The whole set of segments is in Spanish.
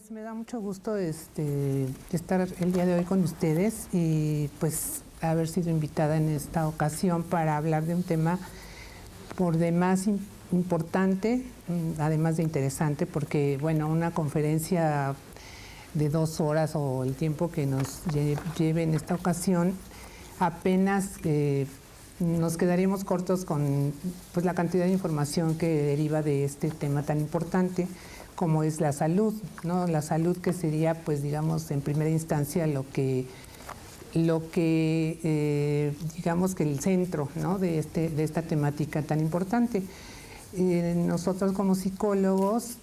Pues me da mucho gusto estar el día de hoy con ustedes y pues haber sido invitada en esta ocasión para hablar de un tema por demás importante, además de interesante, porque bueno, una conferencia de 2 horas o el tiempo que nos lleve en esta ocasión, apenas nos quedaríamos cortos con pues, la cantidad de información que deriva de este tema tan importante como es la salud, ¿no? La salud que sería, pues digamos, en primera instancia lo que digamos que el centro, ¿no? de esta temática tan importante. Nosotros como psicólogos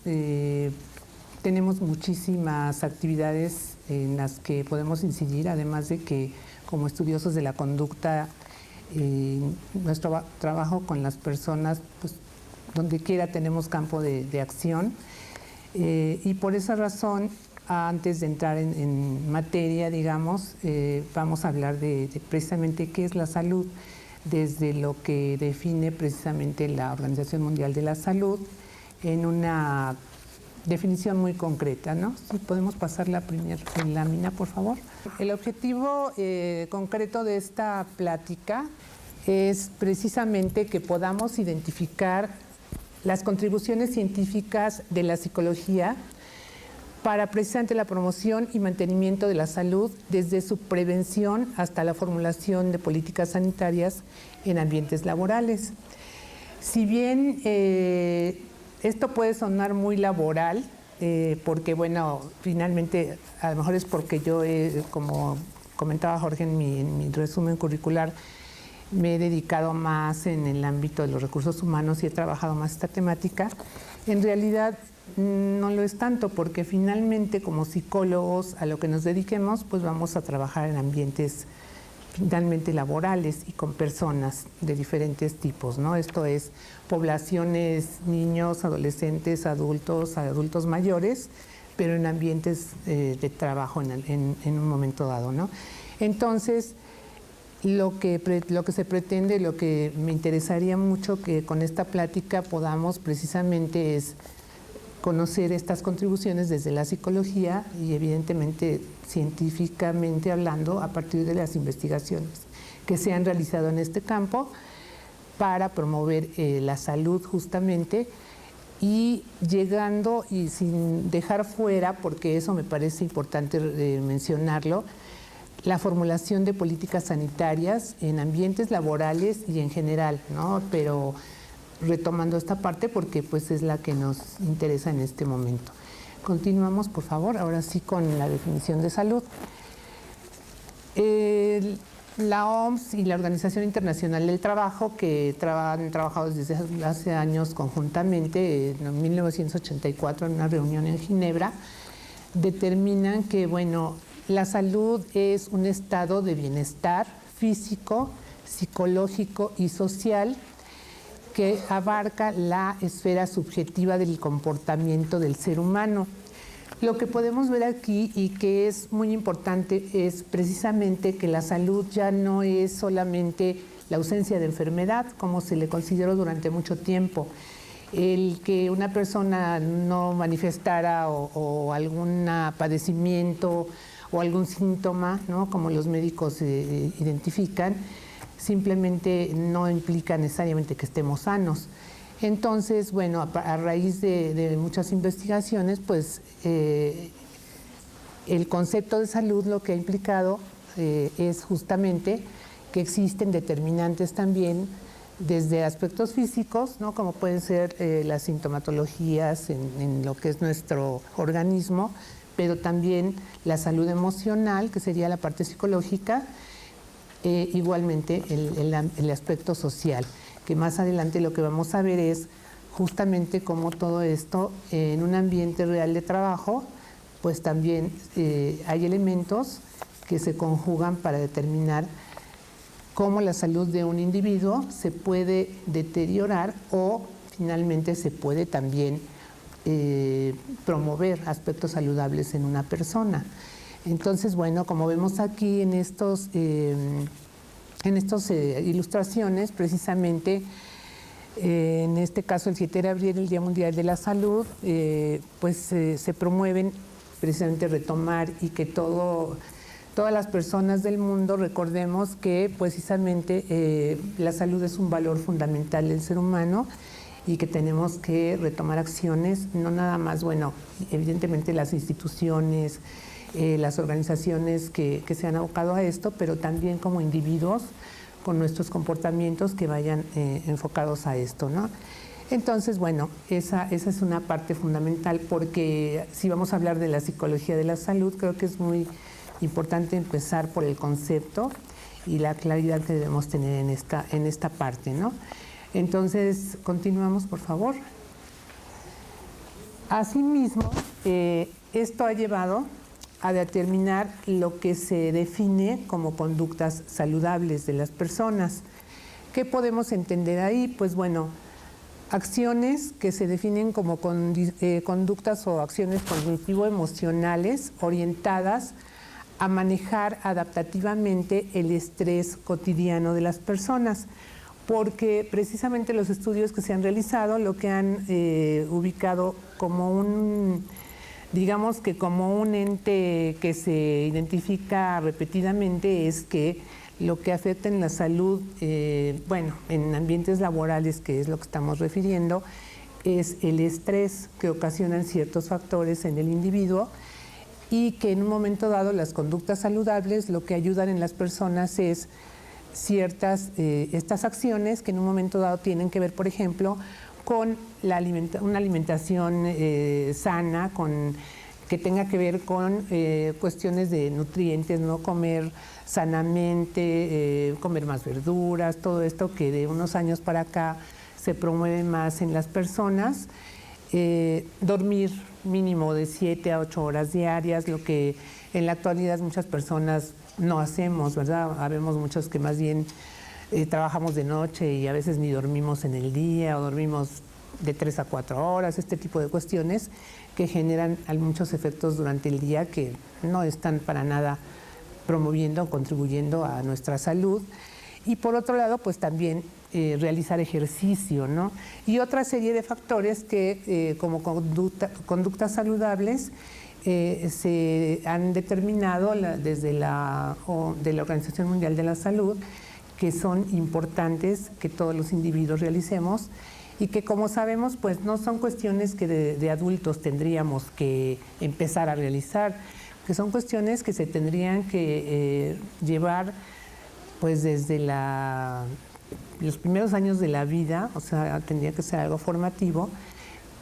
tenemos muchísimas actividades en las que podemos incidir, además de que como estudiosos de la conducta, nuestro trabajo con las personas, pues donde quiera tenemos campo de acción. Y por esa razón, antes de entrar en materia, digamos, vamos a hablar de precisamente qué es la salud, desde lo que define precisamente la Organización Mundial de la Salud, en una definición muy concreta, ¿no? Si podemos pasar la primera lámina, por favor. El objetivo concreto de esta plática es precisamente que podamos identificar las contribuciones científicas de la psicología para precisamente la promoción y mantenimiento de la salud, desde su prevención hasta la formulación de políticas sanitarias en ambientes laborales. Si bien esto puede sonar muy laboral, porque bueno, finalmente a lo mejor es porque yo, como comentaba Jorge en mi resumen curricular, me he dedicado más en el ámbito de los recursos humanos y he trabajado más esta temática. En realidad no lo es tanto, porque finalmente como psicólogos a lo que nos dediquemos, pues vamos a trabajar en ambientes finalmente laborales y con personas de diferentes tipos, ¿no? Esto es poblaciones, niños, adolescentes, adultos mayores, pero en ambientes de trabajo en un momento dado, ¿no? Entonces, lo que se pretende, lo que me interesaría mucho que con esta plática podamos precisamente es conocer estas contribuciones desde la psicología y evidentemente científicamente hablando a partir de las investigaciones que se han realizado en este campo para promover la salud justamente, y llegando y sin dejar fuera, porque eso me parece importante mencionarlo, la formulación de políticas sanitarias en ambientes laborales y en general, ¿no? Pero retomando esta parte porque pues es la que nos interesa en este momento. Continuamos, por favor, ahora sí con la definición de salud. La OMS y la Organización Internacional del Trabajo, que han trabajado desde hace años conjuntamente, en 1984 en una reunión en Ginebra, determinan que, bueno, la salud es un estado de bienestar físico, psicológico y social que abarca la esfera subjetiva del comportamiento del ser humano. Lo que podemos ver aquí y que es muy importante es precisamente que la salud ya no es solamente la ausencia de enfermedad, como se le consideró durante mucho tiempo. El que una persona no manifestara o algún padecimiento o algún síntoma, ¿no? Como los médicos identifican, simplemente no implica necesariamente que estemos sanos. Entonces, bueno, a raíz de muchas investigaciones, pues el concepto de salud lo que ha implicado es justamente que existen determinantes también desde aspectos físicos, ¿no? Como pueden ser las sintomatologías en lo que es nuestro organismo, pero también la salud emocional, que sería la parte psicológica, igualmente el aspecto social, que más adelante lo que vamos a ver es justamente cómo todo esto en un ambiente real de trabajo, pues también hay elementos que se conjugan para determinar cómo la salud de un individuo se puede deteriorar o finalmente se puede también promover aspectos saludables en una persona. Entonces, bueno, como vemos aquí en estas ilustraciones, precisamente en este caso el 7 de abril, el Día Mundial de la Salud, pues se promueven precisamente retomar y que todas las personas del mundo recordemos que precisamente la salud es un valor fundamental del ser humano y que tenemos que retomar acciones, no nada más, bueno, evidentemente las instituciones, las organizaciones que se han abocado a esto, pero también como individuos con nuestros comportamientos que vayan enfocados a esto, ¿no? Entonces, bueno, esa es una parte fundamental, porque si vamos a hablar de la psicología de la salud, creo que es muy importante empezar por el concepto y la claridad que debemos tener en esta parte, ¿no? Entonces, continuamos, por favor. Asimismo, esto ha llevado a determinar lo que se define como conductas saludables de las personas. ¿Qué podemos entender ahí? Pues bueno, acciones que se definen como conductas o acciones cognitivo-emocionales orientadas a manejar adaptativamente el estrés cotidiano de las personas, porque precisamente los estudios que se han realizado lo que han ubicado como digamos que como un ente que se identifica repetidamente es que lo que afecta en la salud, bueno, en ambientes laborales, que es lo que estamos refiriendo, es el estrés que ocasionan ciertos factores en el individuo y que en un momento dado las conductas saludables lo que ayudan en las personas es estas acciones que en un momento dado tienen que ver, por ejemplo, con una alimentación sana, que tenga que ver con cuestiones de nutrientes, no comer sanamente, comer más verduras, todo esto que de unos años para acá se promueve más en las personas, dormir mínimo de 7 a 8 horas diarias, lo que en la actualidad muchas personas no hacemos, ¿verdad? Habemos muchos que más bien trabajamos de noche y a veces ni dormimos en el día o dormimos de 3 a 4 horas, este tipo de cuestiones que generan muchos efectos durante el día que no están para nada promoviendo o contribuyendo a nuestra salud. Y por otro lado, pues también realizar ejercicio, ¿no? Y otra serie de factores que como conductas saludables se han determinado desde de la Organización Mundial de la Salud, que son importantes que todos los individuos realicemos y que, como sabemos, pues no son cuestiones que de adultos tendríamos que empezar a realizar, que son cuestiones que se tendrían que llevar pues desde los primeros años de la vida, o sea, tendría que ser algo formativo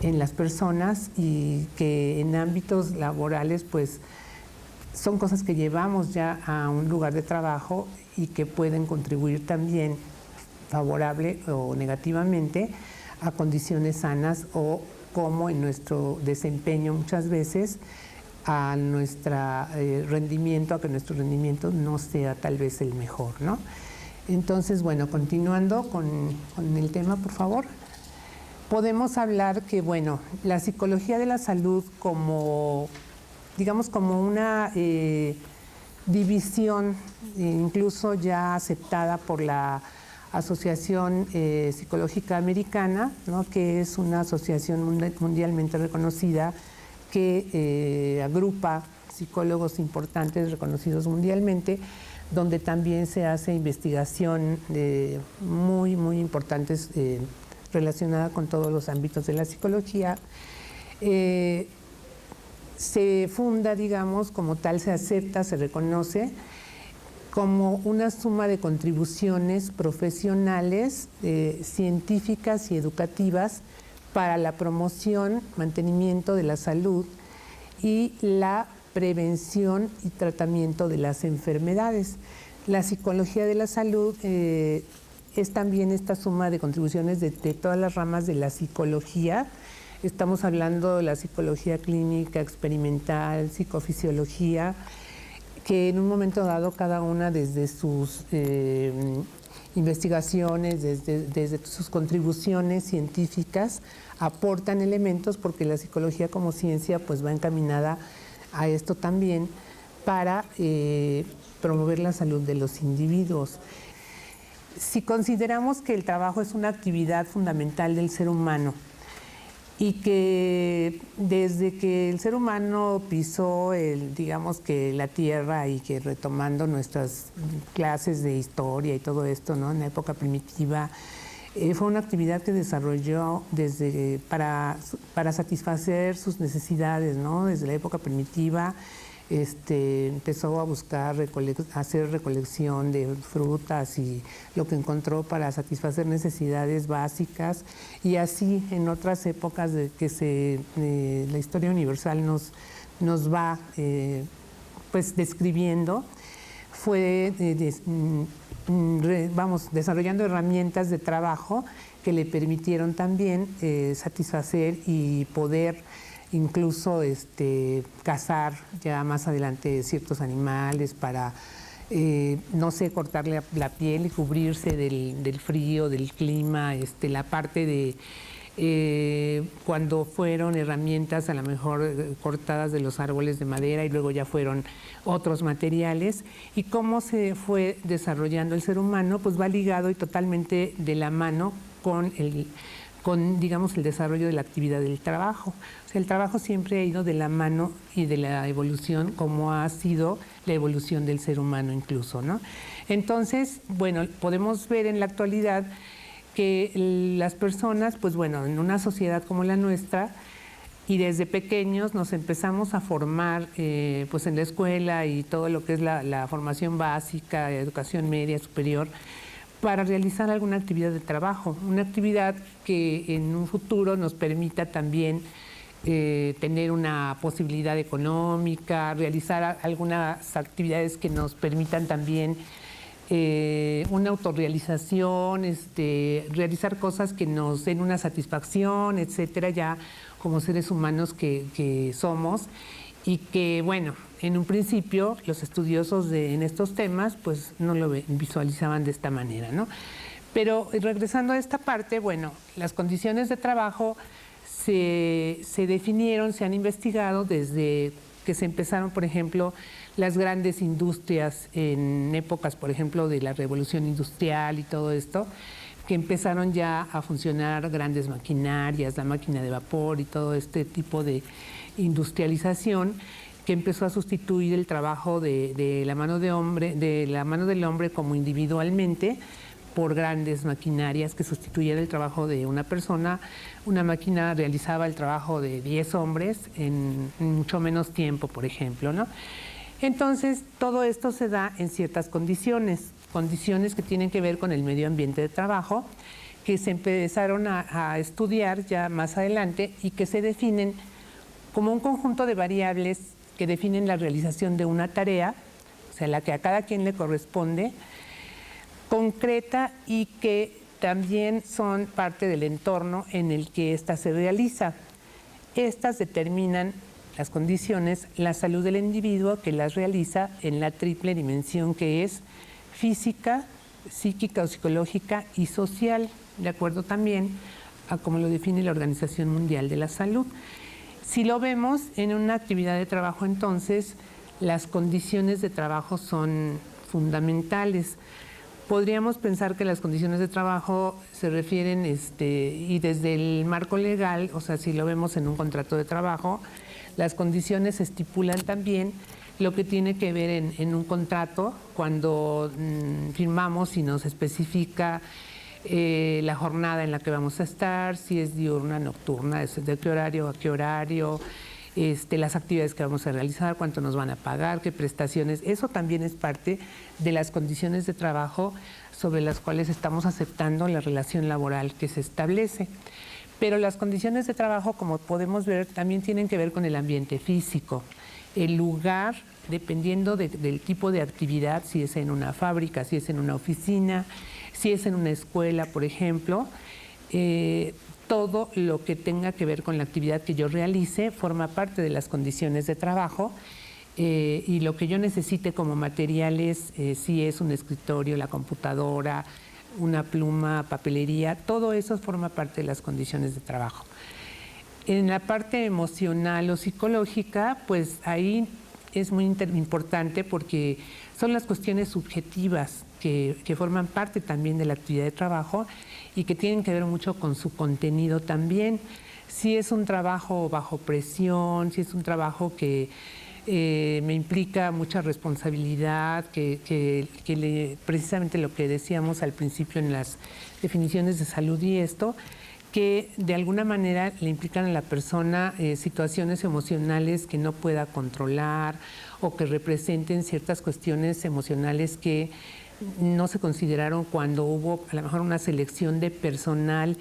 en las personas y que en ámbitos laborales pues son cosas que llevamos ya a un lugar de trabajo y que pueden contribuir también favorable o negativamente a condiciones sanas o como en nuestro desempeño muchas veces a nuestro rendimiento, a que nuestro rendimiento no sea tal vez el mejor, ¿no? Entonces, bueno, continuando con el tema, por favor. Podemos hablar que, bueno, la psicología de la salud como, digamos, como una división incluso ya aceptada por la Asociación Psicológica Americana, ¿no? Que es una asociación mundialmente reconocida que agrupa psicólogos importantes reconocidos mundialmente, donde también se hace investigación muy, muy importantes relacionada con todos los ámbitos de la psicología. Se funda, digamos, como tal, se acepta, se reconoce como una suma de contribuciones profesionales, científicas y educativas para la promoción, mantenimiento de la salud y la prevención y tratamiento de las enfermedades. La psicología de la salud es también esta suma de contribuciones de todas las ramas de la psicología. Estamos hablando de la psicología clínica, experimental, psicofisiología, que en un momento dado cada una desde sus investigaciones, desde sus contribuciones científicas, aportan elementos porque la psicología como ciencia pues va encaminada a esto también para promover la salud de los individuos. Si consideramos que el trabajo es una actividad fundamental del ser humano y que desde que el ser humano pisó digamos que la tierra y que retomando nuestras clases de historia y todo esto, ¿no? En la época primitiva, fue una actividad que desarrolló para satisfacer sus necesidades, ¿no? Desde la época primitiva empezó a buscar hacer recolección de frutas y lo que encontró para satisfacer necesidades básicas, y así en otras épocas de que la historia universal nos va pues describiendo, fue desarrollando herramientas de trabajo que le permitieron también satisfacer y poder incluso cazar ya más adelante ciertos animales para, no sé, cortarle la piel y cubrirse del frío, del clima, la parte de cuando fueron herramientas a lo mejor cortadas de los árboles de madera y luego ya fueron otros materiales, y cómo se fue desarrollando el ser humano, pues va ligado y totalmente de la mano con digamos, el desarrollo de la actividad del trabajo. O sea, el trabajo siempre ha ido de la mano y de la evolución, como ha sido la evolución del ser humano incluso, ¿no? Entonces, bueno, podemos ver en la actualidad que las personas, pues bueno, en una sociedad como la nuestra, y desde pequeños nos empezamos a formar pues en la escuela y todo lo que es la formación básica, educación media, superior, para realizar alguna actividad de trabajo, una actividad que en un futuro nos permita también tener una posibilidad económica, realizar algunas actividades que nos permitan también una autorrealización, realizar cosas que nos den una satisfacción, etcétera, ya como seres humanos que somos, y que, bueno, en un principio los estudiosos en estos temas pues no lo visualizaban de esta manera, ¿no? Pero regresando a esta parte, bueno, las condiciones de trabajo se definieron, se han investigado desde que se empezaron, por ejemplo, las grandes industrias en épocas, por ejemplo, de la revolución industrial y todo esto, que empezaron ya a funcionar grandes maquinarias, la máquina de vapor y todo este tipo de industrialización, que empezó a sustituir el trabajo de la mano del hombre como individualmente por grandes maquinarias que sustituían el trabajo de una persona. Una máquina realizaba el trabajo de 10 hombres en mucho menos tiempo, por ejemplo, ¿no? Entonces, todo esto se da en ciertas condiciones que tienen que ver con el medio ambiente de trabajo, que se empezaron a estudiar ya más adelante y que se definen como un conjunto de variables que definen la realización de una tarea, o sea, la que a cada quien le corresponde, concreta, y que también son parte del entorno en el que ésta se realiza. Estas determinan las condiciones, la salud del individuo que las realiza en la triple dimensión que es física, psíquica o psicológica y social, de acuerdo también a cómo lo define la Organización Mundial de la Salud. Si lo vemos en una actividad de trabajo, entonces, las condiciones de trabajo son fundamentales. Podríamos pensar que las condiciones de trabajo se refieren, y desde el marco legal, o sea, si lo vemos en un contrato de trabajo, las condiciones estipulan también lo que tiene que ver en un contrato cuando firmamos y nos especifica la jornada en la que vamos a estar, si es diurna, nocturna, de qué horario a qué horario, las actividades que vamos a realizar, cuánto nos van a pagar, qué prestaciones. Eso también es parte de las condiciones de trabajo sobre las cuales estamos aceptando la relación laboral que se establece. Pero las condiciones de trabajo, como podemos ver, también tienen que ver con el ambiente físico, el lugar, dependiendo del tipo de actividad, si es en una fábrica, si es en una oficina, si es en una escuela, por ejemplo, todo lo que tenga que ver con la actividad que yo realice forma parte de las condiciones de trabajo, y lo que yo necesite como materiales, si es un escritorio, la computadora, una pluma, papelería, todo eso forma parte de las condiciones de trabajo. En la parte emocional o psicológica, pues ahí es muy importante porque son las cuestiones subjetivas que forman parte también de la actividad de trabajo y que tienen que ver mucho con su contenido también. si es un trabajo bajo presión, si es un trabajo que me implica mucha responsabilidad, precisamente lo que decíamos al principio en las definiciones de salud y esto, que de alguna manera le implican a la persona situaciones emocionales que no pueda controlar o que representen ciertas cuestiones emocionales que no se consideraron cuando hubo a lo mejor una selección de personal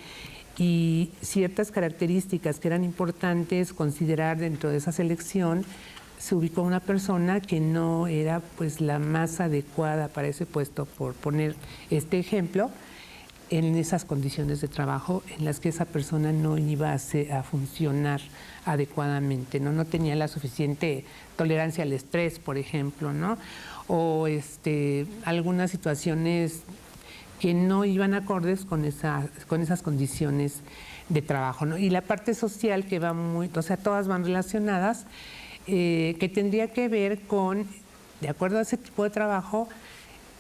y ciertas características que eran importantes considerar dentro de esa selección. Se ubicó una persona que no era pues la más adecuada para ese puesto, por poner este ejemplo, en esas condiciones de trabajo en las que esa persona no iba a funcionar adecuadamente, no tenía la suficiente tolerancia al estrés, por ejemplo, ¿no? O algunas situaciones que no iban acordes con esas condiciones de trabajo, ¿no? Y la parte social que va o sea, todas van relacionadas, que tendría que ver con, de acuerdo a ese tipo de trabajo,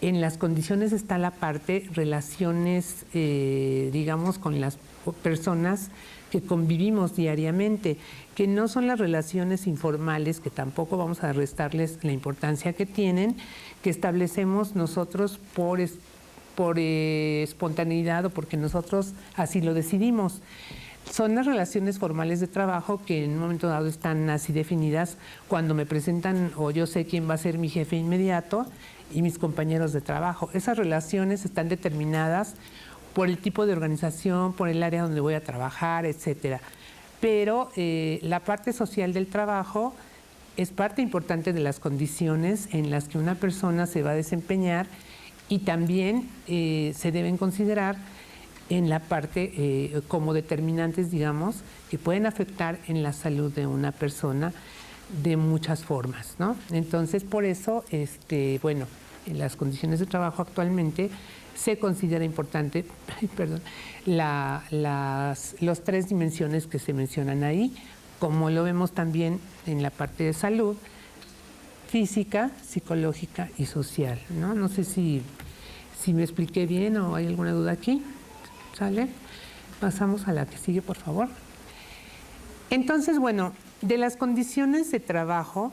en las condiciones está la parte relaciones, digamos, con las personas que convivimos diariamente, que no son las relaciones informales, que tampoco vamos a restarles la importancia que tienen, que establecemos nosotros por espontaneidad o porque nosotros así lo decidimos. Son las relaciones formales de trabajo que en un momento dado están así definidas cuando me presentan o yo sé quién va a ser mi jefe inmediato y mis compañeros de trabajo. Esas relaciones están determinadas por el tipo de organización, por el área donde voy a trabajar, etcétera. Pero la parte social del trabajo es parte importante de las condiciones en las que una persona se va a desempeñar y también se deben considerar en la parte como determinantes, digamos, que pueden afectar en la salud de una persona de muchas formas, ¿no? Entonces, por eso, bueno, en las condiciones de trabajo actualmente se considera importante, perdón, las tres dimensiones que se mencionan ahí, como lo vemos también en la parte de salud, física, psicológica y social, ¿no? No sé si me expliqué bien o hay alguna duda aquí. ¿Sale? Pasamos a la que sigue, por favor. Entonces, bueno, de las condiciones de trabajo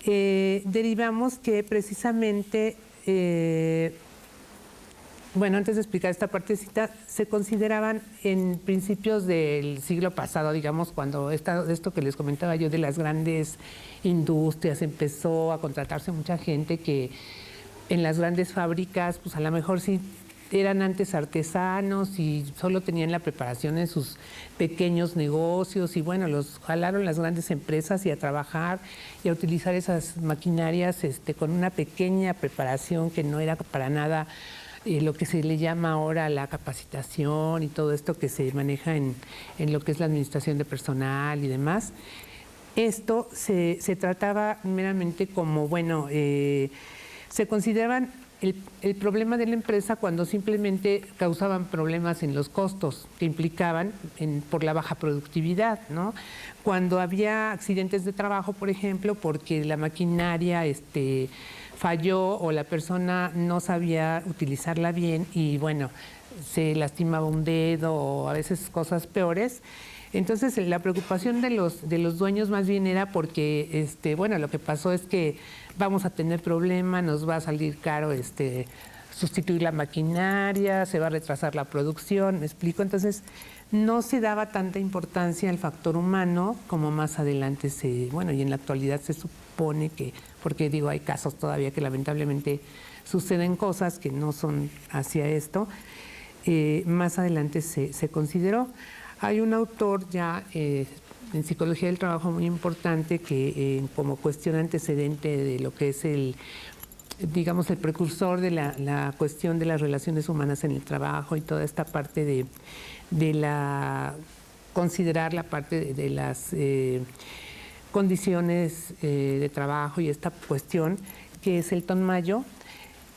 derivamos que precisamente, bueno, antes de explicar esta partecita, se consideraban en principios del siglo pasado, digamos, cuando esto que les comentaba yo de las grandes industrias, empezó a contratarse mucha gente que en las grandes fábricas, pues a lo mejor sí eran antes artesanos y solo tenían la preparación en sus pequeños negocios y bueno, los jalaron las grandes empresas y a trabajar y a utilizar esas maquinarias con una pequeña preparación que no era para nada lo que se le llama ahora la capacitación y todo esto que se maneja en lo que es la administración de personal y demás. Esto se trataba meramente como, bueno, se consideraban el problema de la empresa cuando simplemente causaban problemas en los costos que implicaban por la baja productividad, ¿no? Cuando había accidentes de trabajo, por ejemplo, porque la maquinaria falló o la persona no sabía utilizarla bien y bueno, se lastimaba un dedo o a veces cosas peores. Entonces la preocupación de los dueños más bien era porque, bueno, lo que pasó es que vamos a tener problemas, nos va a salir caro sustituir la maquinaria, se va a retrasar la producción, ¿me explico? Entonces no se daba tanta importancia al factor humano como más adelante bueno, y en la actualidad se supone que, porque digo, hay casos todavía que lamentablemente suceden cosas que no son hacia esto, más adelante se consideró. Hay un autor ya en psicología del trabajo muy importante que como cuestión antecedente de lo que es digamos, el precursor de la cuestión de las relaciones humanas en el trabajo y toda esta parte de considerar la parte de las condiciones de trabajo y esta cuestión, que es Elton Mayo,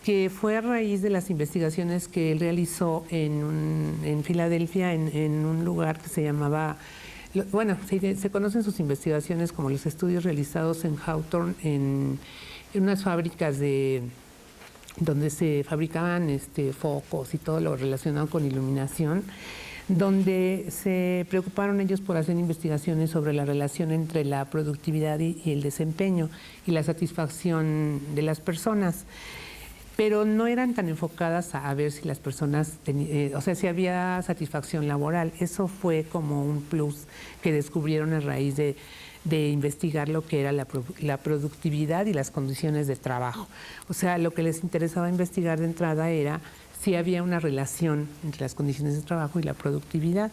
que fue a raíz de las investigaciones que él realizó en Filadelfia, en un lugar que se llamaba, bueno, se conocen sus investigaciones como los estudios realizados en Hawthorne, en unas fábricas donde se fabricaban focos y todo lo relacionado con iluminación, donde se preocuparon ellos por hacer investigaciones sobre la relación entre la productividad y el desempeño y la satisfacción de las personas. Pero no eran tan enfocadas a ver si las personas, o sea, si había satisfacción laboral. Eso fue como un plus que descubrieron a raíz de investigar lo que era la productividad y las condiciones de trabajo. O sea, lo que les interesaba investigar de entrada era si había una relación entre las condiciones de trabajo y la productividad.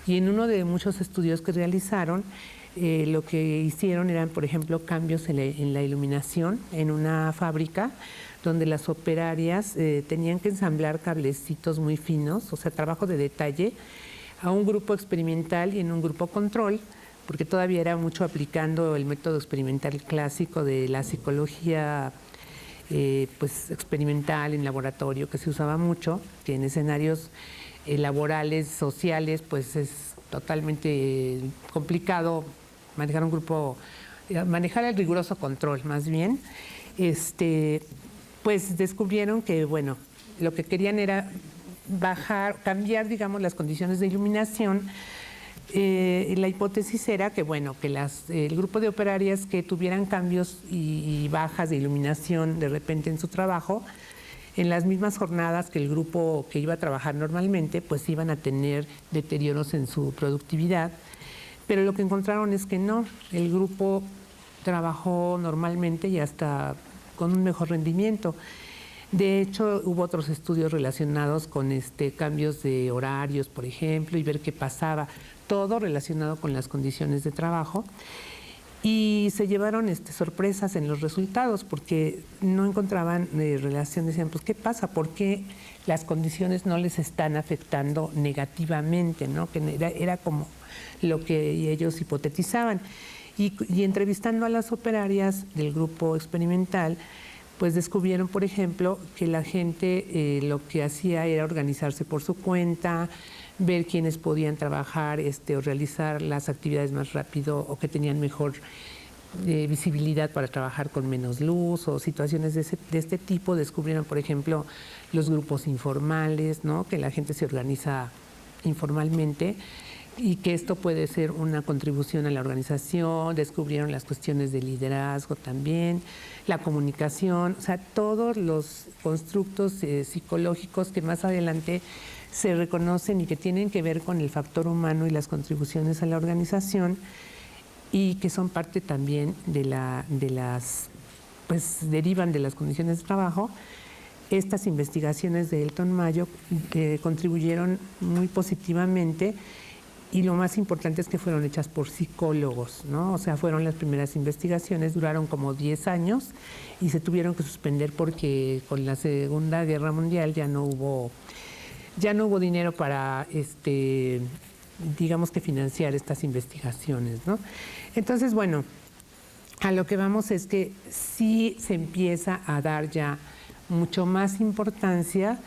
Y en uno de muchos estudios que realizaron, lo que hicieron eran, por ejemplo, cambios en la iluminación en una fábrica, donde las operarias tenían que ensamblar cablecitos muy finos, o sea, trabajo de detalle, a un grupo experimental y en un grupo control, porque todavía era mucho aplicando el método experimental clásico de la psicología pues experimental en laboratorio, que se usaba mucho, que en escenarios laborales, sociales, pues es totalmente complicado manejar un grupo, manejar el riguroso control más bien. Pues descubrieron que, bueno, lo que querían era cambiar, digamos, las condiciones de iluminación. La hipótesis era que, bueno, que el grupo de operarias que tuvieran cambios y bajas de iluminación de repente en su trabajo, en las mismas jornadas que el grupo que iba a trabajar normalmente, pues iban a tener deterioros en su productividad. Pero lo que encontraron es que no, el grupo trabajó normalmente y hasta con un mejor rendimiento. De hecho, hubo otros estudios relacionados con cambios de horarios, por ejemplo, y ver qué pasaba, todo relacionado con las condiciones de trabajo. Y se llevaron sorpresas en los resultados porque no encontraban relación, decían, pues, ¿qué pasa? ¿Por qué las condiciones no les están afectando negativamente, ¿no? Que era como lo que ellos hipotetizaban. Y entrevistando a las operarias del grupo experimental, pues descubrieron, por ejemplo, que la gente lo que hacía era organizarse por su cuenta, ver quiénes podían trabajar o realizar las actividades más rápido o que tenían mejor visibilidad para trabajar con menos luz o situaciones de este tipo. Descubrieron, por ejemplo, los grupos informales, ¿no? Que la gente se organiza informalmente y que esto puede ser una contribución a la organización. Descubrieron las cuestiones de liderazgo también, la comunicación, o sea, todos los constructos psicológicos que más adelante se reconocen y que tienen que ver con el factor humano y las contribuciones a la organización y que son parte también pues derivan de las condiciones de trabajo. Estas investigaciones de Elton Mayo contribuyeron muy positivamente. Y lo más importante es que fueron hechas por psicólogos, ¿no? O sea, fueron las primeras investigaciones, duraron como 10 años y se tuvieron que suspender porque con la Segunda Guerra Mundial ya no hubo dinero para, digamos que financiar estas investigaciones, ¿no? Entonces, bueno, a lo que vamos es que sí se empieza a dar ya mucho más importancia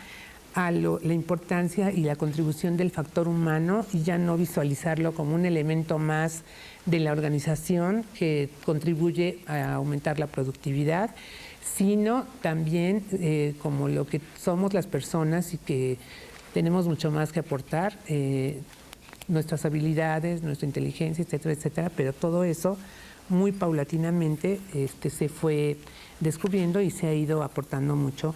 a la importancia y la contribución del factor humano y ya no visualizarlo como un elemento más de la organización que contribuye a aumentar la productividad, sino también como lo que somos las personas y que tenemos mucho más que aportar, nuestras habilidades, nuestra inteligencia, etcétera, etcétera, pero todo eso muy paulatinamente se fue descubriendo y se ha ido aportando mucho,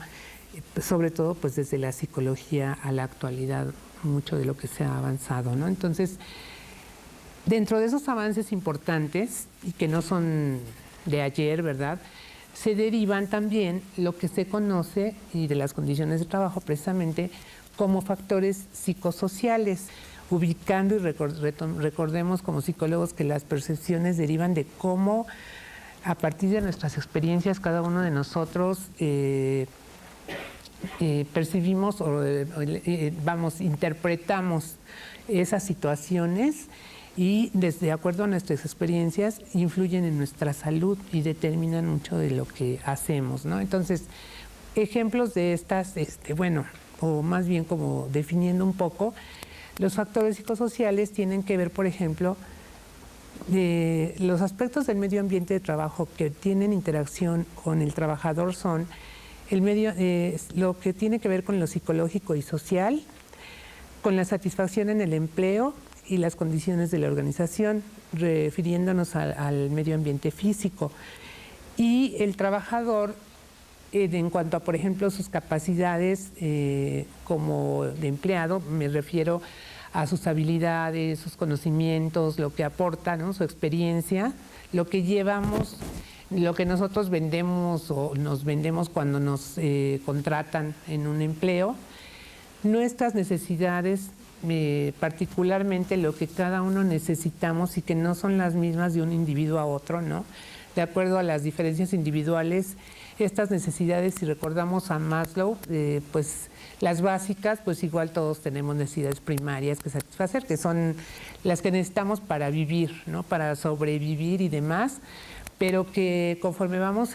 sobre todo pues desde la psicología a la actualidad, mucho de lo que se ha avanzado, ¿no? Entonces, dentro de esos avances importantes y que no son de ayer, ¿verdad?, se derivan también lo que se conoce y de las condiciones de trabajo precisamente como factores psicosociales, ubicando y recordemos como psicólogos que las percepciones derivan de cómo a partir de nuestras experiencias cada uno de nosotros percibimos o interpretamos esas situaciones y de acuerdo a nuestras experiencias influyen en nuestra salud y determinan mucho de lo que hacemos, ¿no? Entonces, ejemplos de estas, bueno, o más bien como definiendo un poco, los factores psicosociales tienen que ver, por ejemplo, los aspectos del medio ambiente de trabajo que tienen interacción con el trabajador son lo que tiene que ver con lo psicológico y social, con la satisfacción en el empleo y las condiciones de la organización, refiriéndonos al medio ambiente físico. Y el trabajador, en cuanto a, por ejemplo, sus capacidades como de empleado, me refiero a sus habilidades, sus conocimientos, lo que aporta, ¿no? Su experiencia, lo que llevamos, lo que nosotros vendemos o nos vendemos cuando nos contratan en un empleo, nuestras necesidades, particularmente lo que cada uno necesitamos y que no son las mismas de un individuo a otro, ¿no? De acuerdo a las diferencias individuales, estas necesidades, si recordamos a Maslow, pues las básicas, pues igual todos tenemos necesidades primarias que satisfacer, que son las que necesitamos para vivir, ¿no? Para sobrevivir y demás, pero que conforme vamos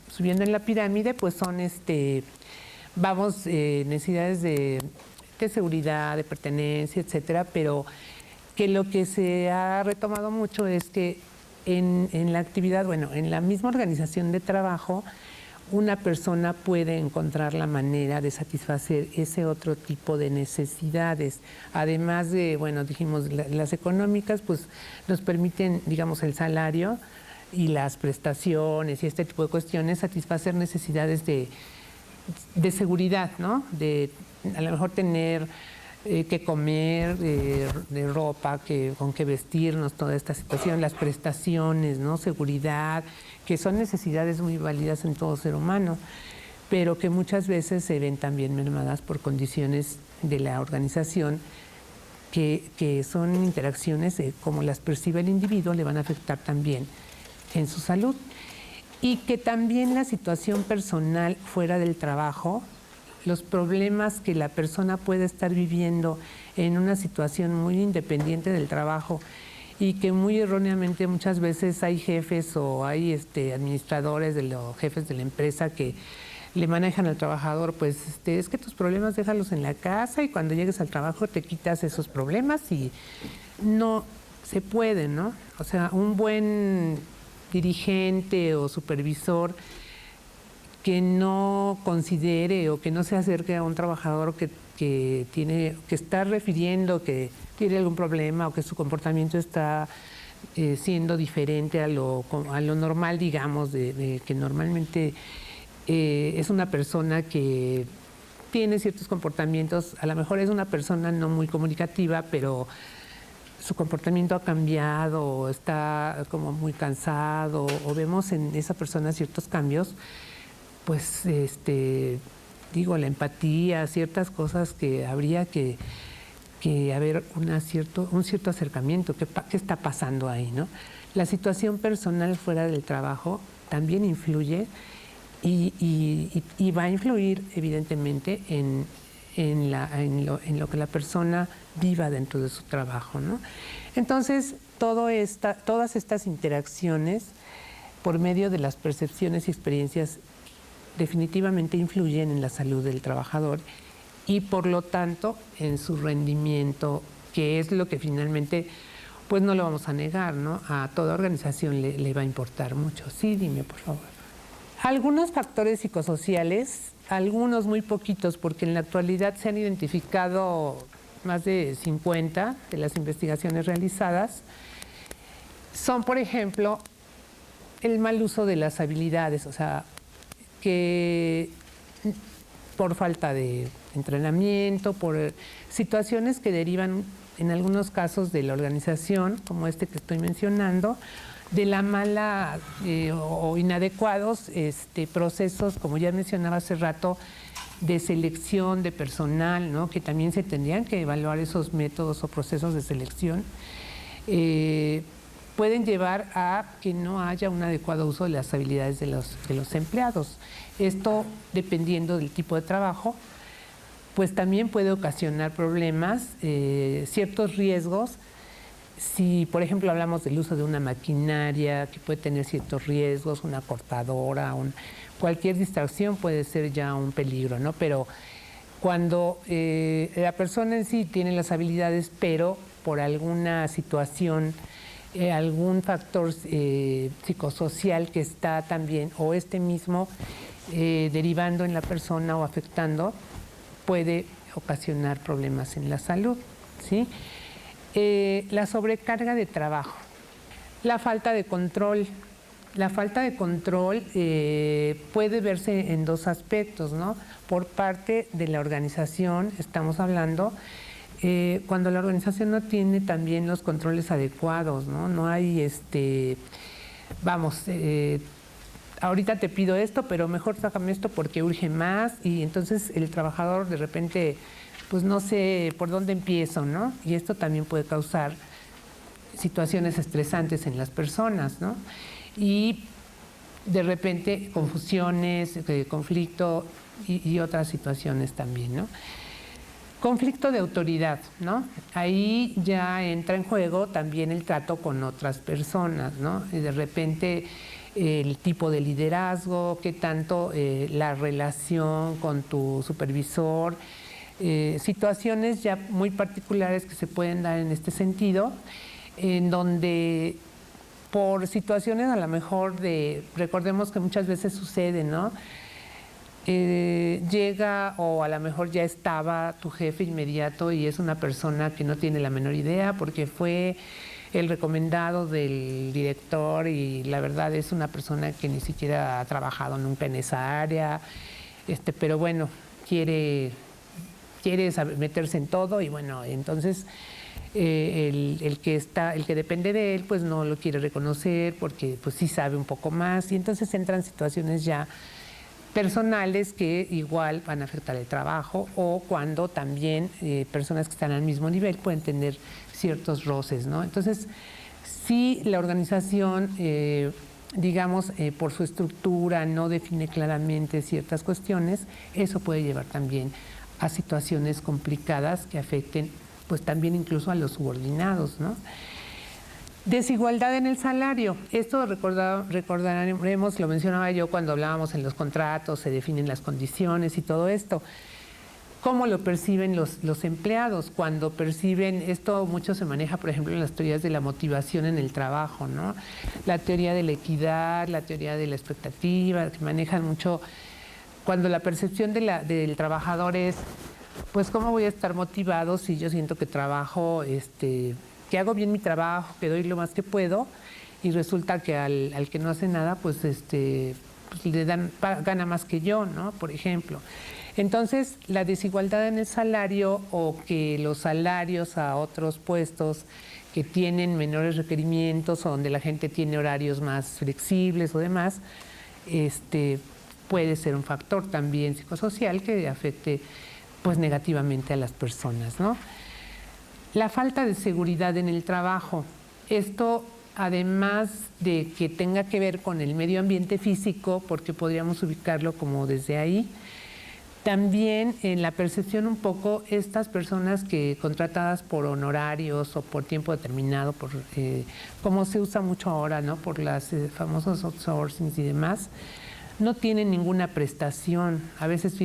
subiendo en la pirámide, pues son necesidades de seguridad, de pertenencia, etcétera, pero que lo que se ha retomado mucho es que en la actividad, en la misma organización de trabajo, una persona puede encontrar la manera de satisfacer ese otro tipo de necesidades. Además de, dijimos, las económicas, pues nos permiten, digamos, el salario y las prestaciones y este tipo de cuestiones, satisfacer necesidades de seguridad, ¿no? De a lo mejor tener que comer, de ropa, con qué vestirnos, toda esta situación, las prestaciones, ¿no? Seguridad, que son necesidades muy válidas en todo ser humano, pero que muchas veces se ven también mermadas por condiciones de la organización que son interacciones, como las percibe el individuo, le van a afectar también en su salud. Y que también la situación personal fuera del trabajo, los problemas que la persona puede estar viviendo en una situación muy independiente del trabajo y que muy erróneamente muchas veces hay jefes o hay administradores de los jefes de la empresa que le manejan al trabajador, pues es que tus problemas déjalos en la casa y cuando llegues al trabajo te quitas esos problemas y no se puede, ¿no? O sea, un buen dirigente o supervisor que no considere o que no se acerque a un trabajador que está refiriendo que tiene algún problema o que su comportamiento está siendo diferente a lo normal, digamos, de que normalmente es una persona que tiene ciertos comportamientos, a lo mejor es una persona no muy comunicativa, pero su comportamiento ha cambiado, o está como muy cansado, o vemos en esa persona ciertos cambios, pues la empatía, ciertas cosas que habría que haber un cierto acercamiento, qué está pasando ahí, ¿no? La situación personal fuera del trabajo también influye y va a influir evidentemente en lo que la persona viva dentro de su trabajo, ¿no? Entonces, todas estas interacciones por medio de las percepciones y experiencias definitivamente influyen en la salud del trabajador y por lo tanto en su rendimiento, que es lo que finalmente, pues no lo vamos a negar, ¿no? A toda organización le va a importar mucho. Sí, dime, por favor. Algunos factores psicosociales, algunos muy poquitos, porque en la actualidad se han identificado más de 50 de las investigaciones realizadas, son, por ejemplo, el mal uso de las habilidades, o sea, que por falta de entrenamiento, por situaciones que derivan en algunos casos de la organización, como que estoy mencionando, de la mala o inadecuados procesos, como ya mencionaba hace rato, de selección de personal, ¿no? Que también se tendrían que evaluar esos métodos o procesos de selección. Pueden llevar a que no haya un adecuado uso de las habilidades de los empleados. Esto, dependiendo del tipo de trabajo, pues también puede ocasionar problemas, ciertos riesgos. Si, por ejemplo, hablamos del uso de una maquinaria que puede tener ciertos riesgos, una cortadora, cualquier distracción puede ser ya un peligro, ¿no? Pero cuando la persona en sí tiene las habilidades, pero por alguna situación, algún factor psicosocial que está también, o mismo derivando en la persona o afectando, puede ocasionar problemas en la salud, ¿sí? La sobrecarga de trabajo, la falta de control. La falta de control puede verse en dos aspectos, ¿no? Por parte de la organización, estamos hablando, cuando la organización no tiene también los controles adecuados, ¿no? No hay, ahorita te pido esto, pero mejor sácame esto porque urge más, y entonces el trabajador de repente, pues no sé por dónde empiezo, ¿no? Y esto también puede causar situaciones estresantes en las personas, ¿no? Y de repente confusiones, conflicto y otras situaciones también, ¿no? Conflicto de autoridad, ¿no? Ahí ya entra en juego también el trato con otras personas, ¿no? Y de repente el tipo de liderazgo, qué tanto la relación con tu supervisor, situaciones ya muy particulares que se pueden dar en este sentido, en donde por situaciones a lo mejor recordemos que muchas veces sucede, ¿no? Llega o a lo mejor ya estaba tu jefe inmediato y es una persona que no tiene la menor idea porque fue el recomendado del director y la verdad es una persona que ni siquiera ha trabajado nunca en esa área, pero bueno, quiere meterse en todo y bueno, entonces el que depende de él pues no lo quiere reconocer porque pues sí sabe un poco más y entonces entran situaciones ya personales que igual van a afectar el trabajo o cuando también personas que están al mismo nivel pueden tener ciertos roces, ¿no? Entonces, si la organización, digamos, por su estructura no define claramente ciertas cuestiones, eso puede llevar también a situaciones complicadas que afecten pues también incluso a los subordinados, ¿no? Desigualdad en el salario. Esto recordaremos, lo mencionaba yo cuando hablábamos en los contratos, se definen las condiciones y todo esto. ¿Cómo lo perciben los empleados? Cuando perciben, esto mucho se maneja, por ejemplo, en las teorías de la motivación en el trabajo, ¿no? La teoría de la equidad, la teoría de la expectativa, que manejan mucho cuando la percepción del trabajador es, pues, ¿cómo voy a estar motivado si yo siento que trabajo, que hago bien mi trabajo, que doy lo más que puedo, y resulta que al que no hace nada, pues, pues le gana más que yo, ¿no? Por ejemplo. Entonces, la desigualdad en el salario o que los salarios a otros puestos que tienen menores requerimientos o donde la gente tiene horarios más flexibles o demás, puede ser un factor también psicosocial que afecte pues negativamente a las personas, ¿no? La falta de seguridad en el trabajo. Esto, además de que tenga que ver con el medio ambiente físico, porque podríamos ubicarlo como desde ahí, también en la percepción un poco estas personas que contratadas por honorarios o por tiempo determinado, como se usa mucho ahora, ¿no? Por las famosas outsourcings y demás, no tienen ninguna prestación. A veces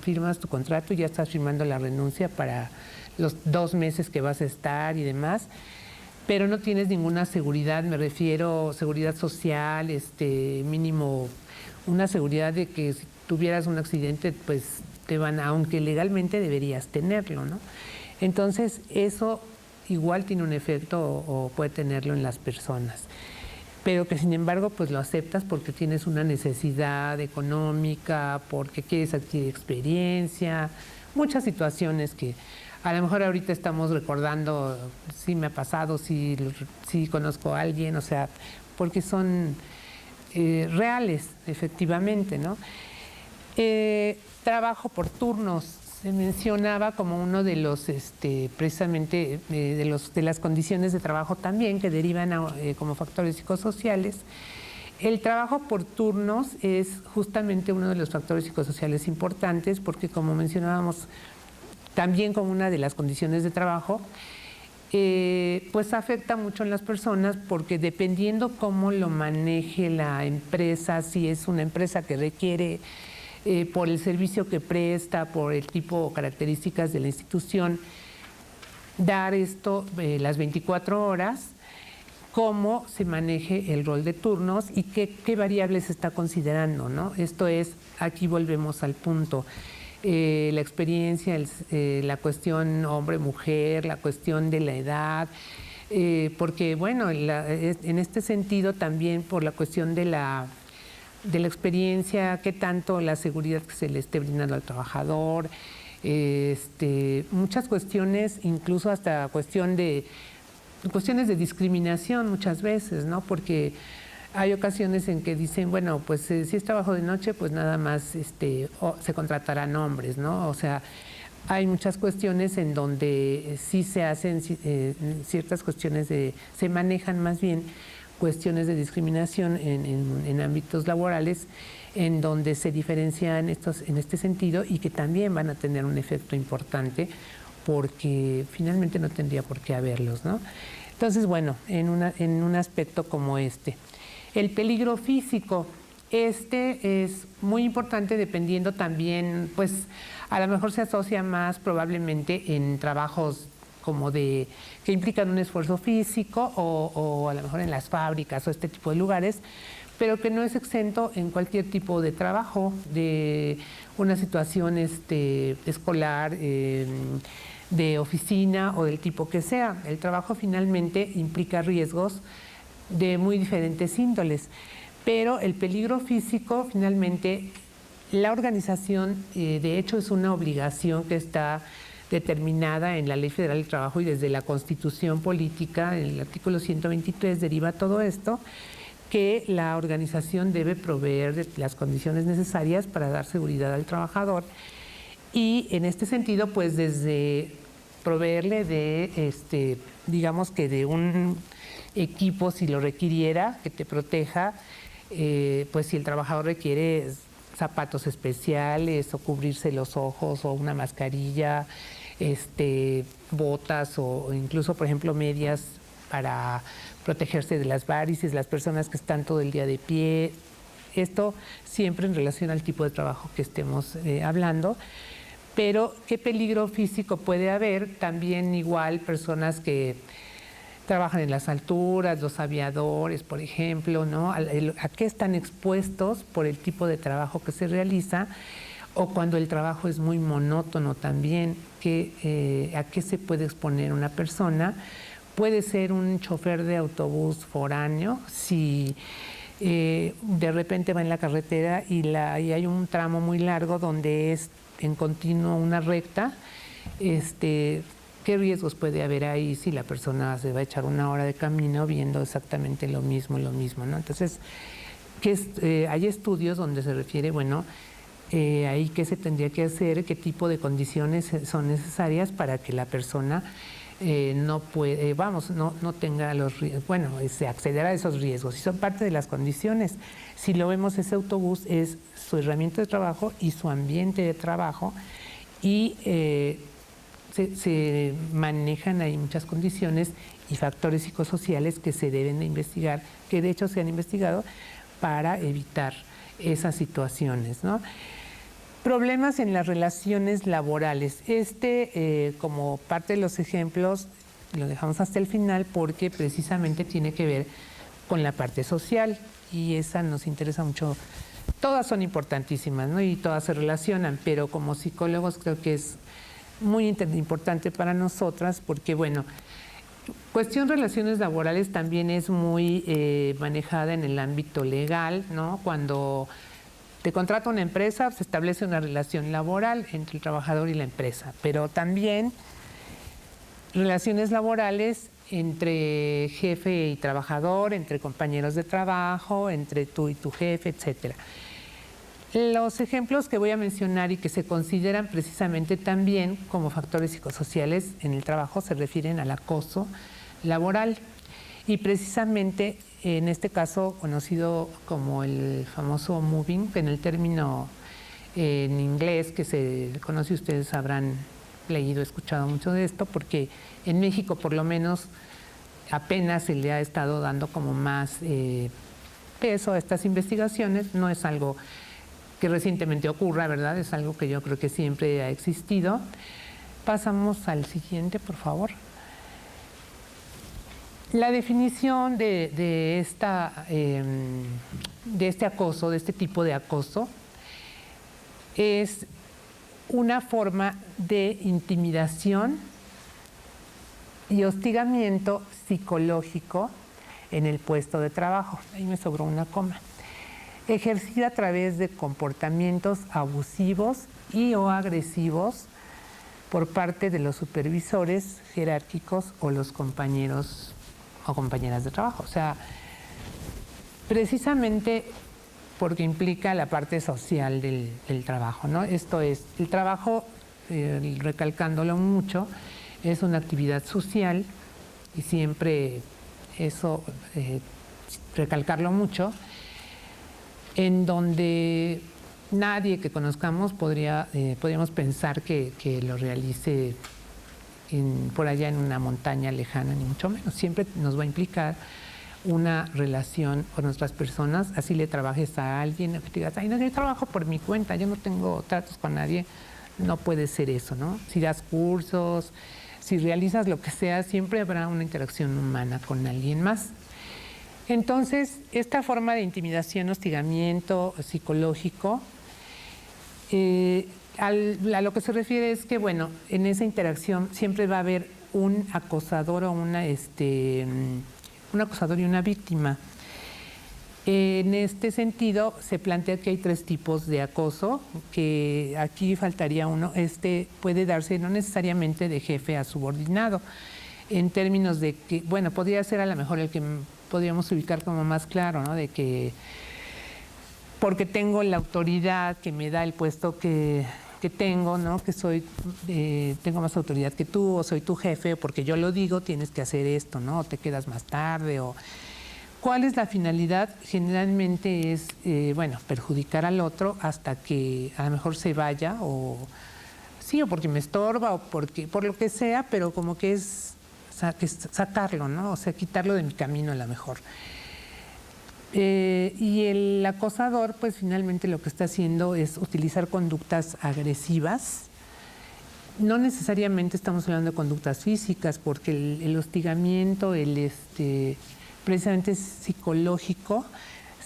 firmas tu contrato y ya estás firmando la renuncia para los 2 meses que vas a estar y demás, pero no tienes ninguna seguridad, me refiero seguridad social, mínimo una seguridad de que si tuvieras un accidente, pues te van, aunque legalmente deberías tenerlo, ¿no? Entonces, eso igual tiene un efecto o puede tenerlo en las personas, pero que sin embargo, pues lo aceptas porque tienes una necesidad económica, porque quieres adquirir experiencia, muchas situaciones que a lo mejor ahorita estamos recordando, sí me ha pasado, sí conozco a alguien, o sea, porque son reales, efectivamente, ¿no? Trabajo por turnos, se mencionaba como uno de los, precisamente, de las condiciones de trabajo también que derivan como factores psicosociales. El trabajo por turnos es justamente uno de los factores psicosociales importantes porque, como mencionábamos, también como una de las condiciones de trabajo, pues afecta mucho en las personas porque dependiendo cómo lo maneje la empresa, si es una empresa que requiere por el servicio que presta, por el tipo o características de la institución, dar esto las 24 horas, cómo se maneje el rol de turnos y qué variables se está considerando, ¿no? Esto es, aquí volvemos al punto. la experiencia, la cuestión hombre-mujer, la cuestión de la edad, porque bueno, en este sentido también por la cuestión de la experiencia, qué tanto la seguridad que se le esté brindando al trabajador, muchas cuestiones, incluso hasta cuestiones de discriminación muchas veces, ¿no? Porque hay ocasiones en que dicen, bueno, pues si es trabajo de noche, pues nada más se contratarán hombres, ¿no? O sea, hay muchas cuestiones en donde sí se hacen ciertas cuestiones se manejan más bien cuestiones de discriminación en ámbitos laborales, en donde se diferencian en este sentido y que también van a tener un efecto importante porque finalmente no tendría por qué haberlos, ¿no? Entonces, bueno, en un aspecto como este. El peligro físico, es muy importante dependiendo también, pues a lo mejor se asocia más probablemente en trabajos como que implican un esfuerzo físico o a lo mejor en las fábricas o este tipo de lugares, pero que no es exento en cualquier tipo de trabajo, de una situación escolar, de oficina o del tipo que sea. El trabajo finalmente implica riesgos de muy diferentes índoles, pero el peligro físico finalmente, la organización de hecho es una obligación que está determinada en la Ley Federal del Trabajo y desde la Constitución Política, en el artículo 123 deriva todo esto, que la organización debe proveer de las condiciones necesarias para dar seguridad al trabajador y en este sentido pues desde proveerle de digamos que de un equipo si lo requiriera que te proteja, pues si el trabajador requiere zapatos especiales o cubrirse los ojos o una mascarilla, botas o incluso por ejemplo medias para protegerse de las varices, las personas que están todo el día de pie, esto siempre en relación al tipo de trabajo que estemos hablando. Pero qué peligro físico puede haber, también igual personas que trabajan en las alturas, los aviadores, por ejemplo, ¿no? ¿A qué están expuestos por el tipo de trabajo que se realiza? O cuando el trabajo es muy monótono también, ¿a qué se puede exponer una persona? Puede ser un chofer de autobús foráneo, si de repente va en la carretera y hay un tramo muy largo donde es en continuo una recta, ¿qué riesgos puede haber ahí si la persona se va a echar una hora de camino viendo exactamente lo mismo, ¿no? Entonces, hay estudios donde se refiere, bueno, ahí qué se tendría que hacer, qué tipo de condiciones son necesarias para que la persona no tenga se accederá a esos riesgos y son parte de las condiciones. Si lo vemos, ese autobús es su herramienta de trabajo y su ambiente de trabajo y se manejan ahí muchas condiciones y factores psicosociales que se deben de investigar, que de hecho se han investigado para evitar esas situaciones, ¿no? Problemas en las relaciones laborales. Como parte de los ejemplos, lo dejamos hasta el final porque precisamente tiene que ver con la parte social y esa nos interesa mucho. Todas son importantísimas, ¿no? Y todas se relacionan, pero como psicólogos creo que es muy importante para nosotras porque, bueno, cuestión de relaciones laborales también es muy manejada en el ámbito legal, ¿no? Cuando te contrata una empresa, se establece una relación laboral entre el trabajador y la empresa, pero también relaciones laborales entre jefe y trabajador, entre compañeros de trabajo, entre tú y tu jefe, etcétera. Los ejemplos que voy a mencionar y que se consideran precisamente también como factores psicosociales en el trabajo se refieren al acoso laboral y precisamente en este caso conocido como el famoso mobbing, que en el término en inglés que se conoce, ustedes habrán leído, escuchado mucho de esto, porque en México por lo menos apenas se le ha estado dando como más peso a estas investigaciones, no es algo que recientemente ocurra, ¿verdad? Es algo que yo creo que siempre ha existido. Pasamos al siguiente, por favor. La definición de este acoso, de este tipo de acoso, es una forma de intimidación y hostigamiento psicológico en el puesto de trabajo. Ahí me sobró una coma. Ejercida a través de comportamientos abusivos y o agresivos por parte de los supervisores jerárquicos o los compañeros o compañeras de trabajo. O sea, precisamente porque implica la parte social del trabajo, ¿no? Esto es, el trabajo, recalcándolo mucho, es una actividad social y siempre eso, recalcarlo mucho, en donde nadie que conozcamos podríamos pensar que lo realice por allá en una montaña lejana, ni mucho menos. Siempre nos va a implicar una relación con otras personas, así le trabajes a alguien, que te digas, ay, no, yo trabajo por mi cuenta, yo no tengo tratos con nadie, no puede ser eso, ¿no? Si das cursos, si realizas lo que sea, siempre habrá una interacción humana con alguien más. Entonces, esta forma de intimidación, hostigamiento psicológico, a lo que se refiere es que, bueno, en esa interacción siempre va a haber un acosador o un acosador y una víctima. En este sentido, se plantea que hay 3 tipos de acoso, que aquí faltaría uno. Puede darse no necesariamente de jefe a subordinado, en términos de que, bueno, podría ser a lo mejor el que podríamos ubicar como más claro, ¿no? De que porque tengo la autoridad que me da el puesto que tengo, ¿no? Que tengo más autoridad que tú, o soy tu jefe, porque yo lo digo, tienes que hacer esto, ¿no? O te quedas más tarde, o... ¿Cuál es la finalidad? Generalmente es, bueno, perjudicar al otro hasta que a lo mejor se vaya, o sí, o porque me estorba, o por lo que sea, pero como que es sacarlo, ¿no? O sea, quitarlo de mi camino a lo mejor. Y el acosador, pues finalmente lo que está haciendo es utilizar conductas agresivas. No necesariamente estamos hablando de conductas físicas, porque el hostigamiento, precisamente psicológico,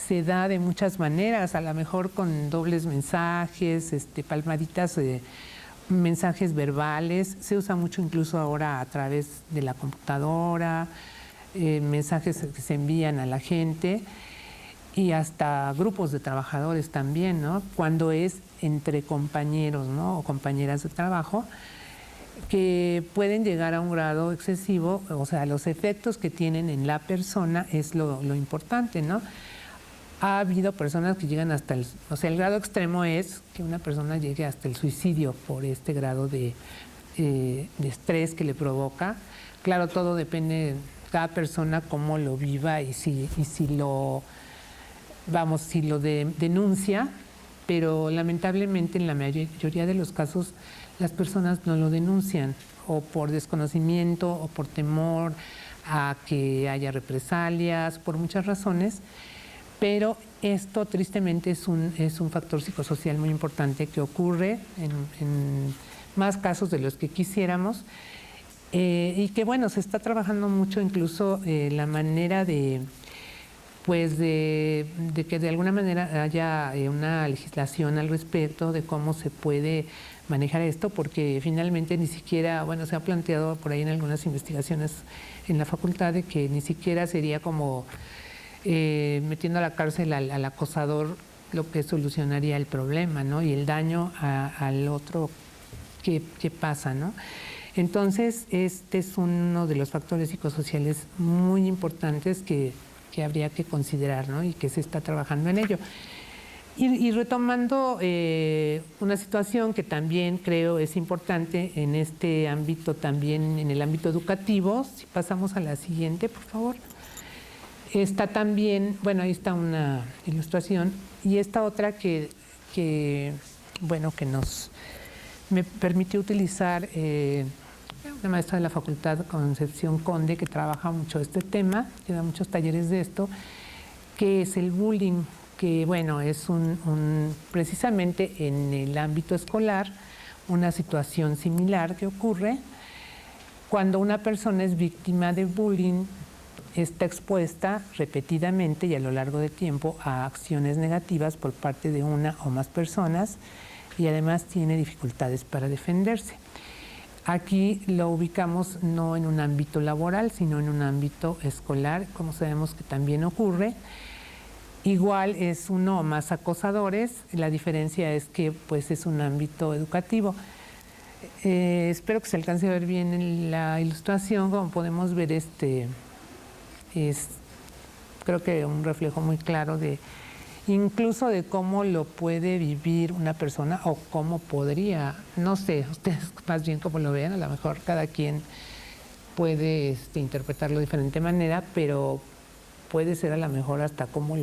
se da de muchas maneras, a lo mejor con dobles mensajes, palmaditas, mensajes verbales. Se usa mucho incluso ahora a través de la computadora, mensajes que se envían a la gente, y hasta grupos de trabajadores también, ¿no? Cuando es entre compañeros, ¿no? O compañeras de trabajo, que pueden llegar a un grado excesivo. O sea, los efectos que tienen en la persona es lo importante, ¿no? Ha habido personas que llegan hasta el grado extremo es que una persona llegue hasta el suicidio por este grado de estrés que le provoca. Claro, todo depende de cada persona cómo lo viva y si lo denuncia, pero lamentablemente en la mayoría de los casos las personas no lo denuncian, o por desconocimiento, o por temor a que haya represalias, por muchas razones. Pero esto tristemente es un factor psicosocial muy importante que ocurre en más casos de los que quisiéramos, y que, bueno, se está trabajando mucho incluso la manera de que de alguna manera haya una legislación al respecto de cómo se puede manejar esto, porque finalmente ni siquiera, bueno, se ha planteado por ahí en algunas investigaciones en la facultad de que ni siquiera sería como metiendo a la cárcel al acosador lo que solucionaría el problema, ¿no? Y el daño al otro que pasa, ¿no? Entonces, este es uno de los factores psicosociales muy importantes que habría que considerar, ¿no? Y que se está trabajando en ello. Y retomando una situación que también creo es importante en este ámbito, también en el ámbito educativo, si pasamos a la siguiente, por favor. Está también, bueno, ahí está una ilustración, y esta otra que me permitió utilizar una maestra de la facultad, Concepción Conde, que trabaja mucho este tema, que da muchos talleres de esto, que es el bullying, que, bueno, es precisamente en el ámbito escolar una situación similar que ocurre cuando una persona es víctima de bullying. Está expuesta repetidamente y a lo largo de tiempo a acciones negativas por parte de una o más personas, y además tiene dificultades para defenderse. Aquí lo ubicamos no en un ámbito laboral, sino en un ámbito escolar, como sabemos que también ocurre. Igual es uno o más acosadores, la diferencia es que pues es un ámbito educativo. Espero que se alcance a ver bien en la ilustración. Como podemos ver, es creo que un reflejo muy claro de incluso de cómo lo puede vivir una persona o cómo podría, no sé, ustedes más bien cómo lo vean, a lo mejor cada quien puede interpretarlo de diferente manera, pero puede ser a lo mejor hasta cómo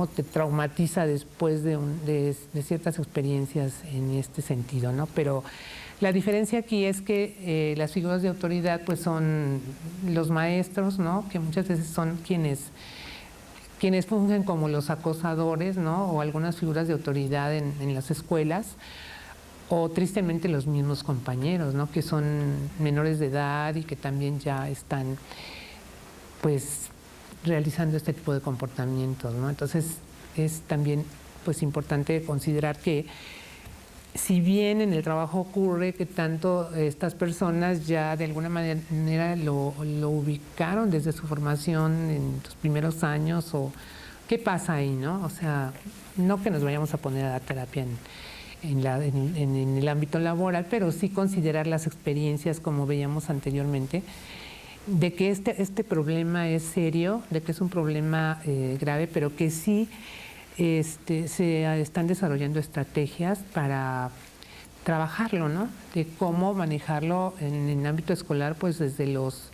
te traumatiza después de ciertas experiencias en este sentido, ¿no? Pero la diferencia aquí es que las figuras de autoridad pues son los maestros, ¿no? Que muchas veces son quienes fungen como los acosadores, ¿no? O algunas figuras de autoridad en las escuelas, o tristemente los mismos compañeros, ¿no? Que son menores de edad y que también ya están pues realizando este tipo de comportamientos, ¿no? Entonces es también pues importante considerar que si bien en el trabajo ocurre que tanto estas personas ya de alguna manera lo ubicaron desde su formación en los primeros años, o qué pasa ahí, ¿no? O sea, no que nos vayamos a poner a dar terapia en el ámbito laboral, pero sí considerar las experiencias, como veíamos anteriormente, de que este problema es serio, de que es un problema grave, pero que sí se están desarrollando estrategias para trabajarlo, ¿no? De cómo manejarlo en el ámbito escolar, pues desde los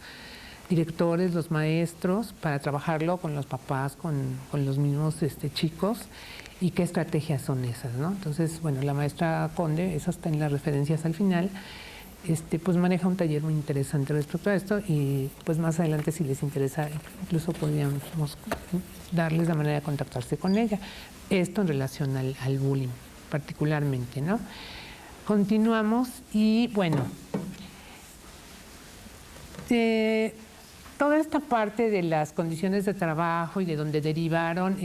directores, los maestros, para trabajarlo con los papás, con los mismos chicos, y qué estrategias son esas, ¿no? Entonces, bueno, la maestra Conde, eso está en las referencias al final, pues maneja un taller muy interesante respecto a esto, y pues más adelante, si les interesa, incluso podríamos darles la manera de contactarse con ella. Esto en relación al bullying particularmente, ¿no? Continuamos y bueno, toda esta parte de las condiciones de trabajo y de donde derivaron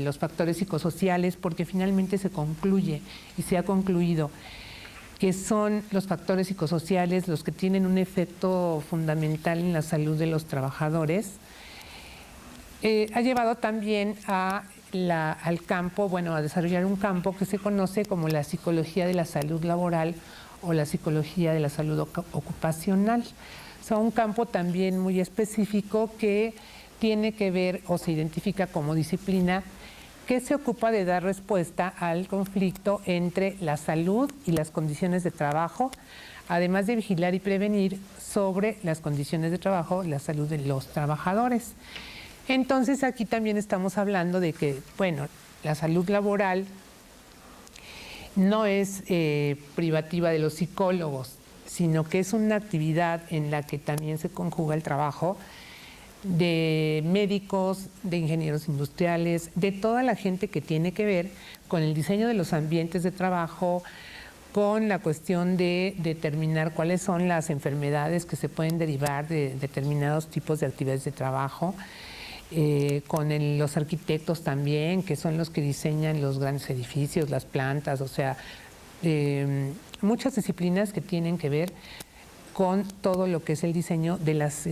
los factores psicosociales, porque finalmente se concluye y se ha concluido que son los factores psicosociales los que tienen un efecto fundamental en la salud de los trabajadores, ha llevado también al campo, bueno, a desarrollar un campo que se conoce como la psicología de la salud laboral o la psicología de la salud ocupacional. O sea, un campo también muy específico que tiene que ver o se identifica como disciplina que se ocupa de dar respuesta al conflicto entre la salud y las condiciones de trabajo, además de vigilar y prevenir sobre las condiciones de trabajo y la salud de los trabajadores. Entonces aquí también estamos hablando de que, bueno, la salud laboral no es privativa de los psicólogos, sino que es una actividad en la que también se conjuga el trabajo de médicos, de ingenieros industriales, de toda la gente que tiene que ver con el diseño de los ambientes de trabajo, con la cuestión de determinar cuáles son las enfermedades que se pueden derivar de determinados tipos de actividades de trabajo, con los arquitectos también, que son los que diseñan los grandes edificios, las plantas, o sea, muchas disciplinas que tienen que ver con todo lo que es el diseño de las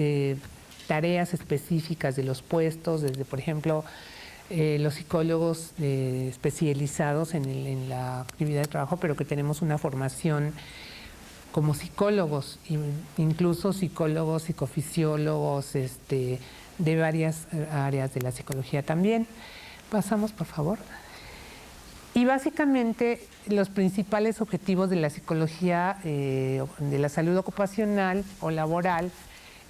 tareas específicas de los puestos, desde, por ejemplo, los psicólogos especializados en la actividad de trabajo, pero que tenemos una formación como psicólogos, incluso psicólogos, psicofisiólogos, de varias áreas de la psicología también. Pasamos, por favor. Y básicamente los principales objetivos de la psicología de la salud ocupacional o laboral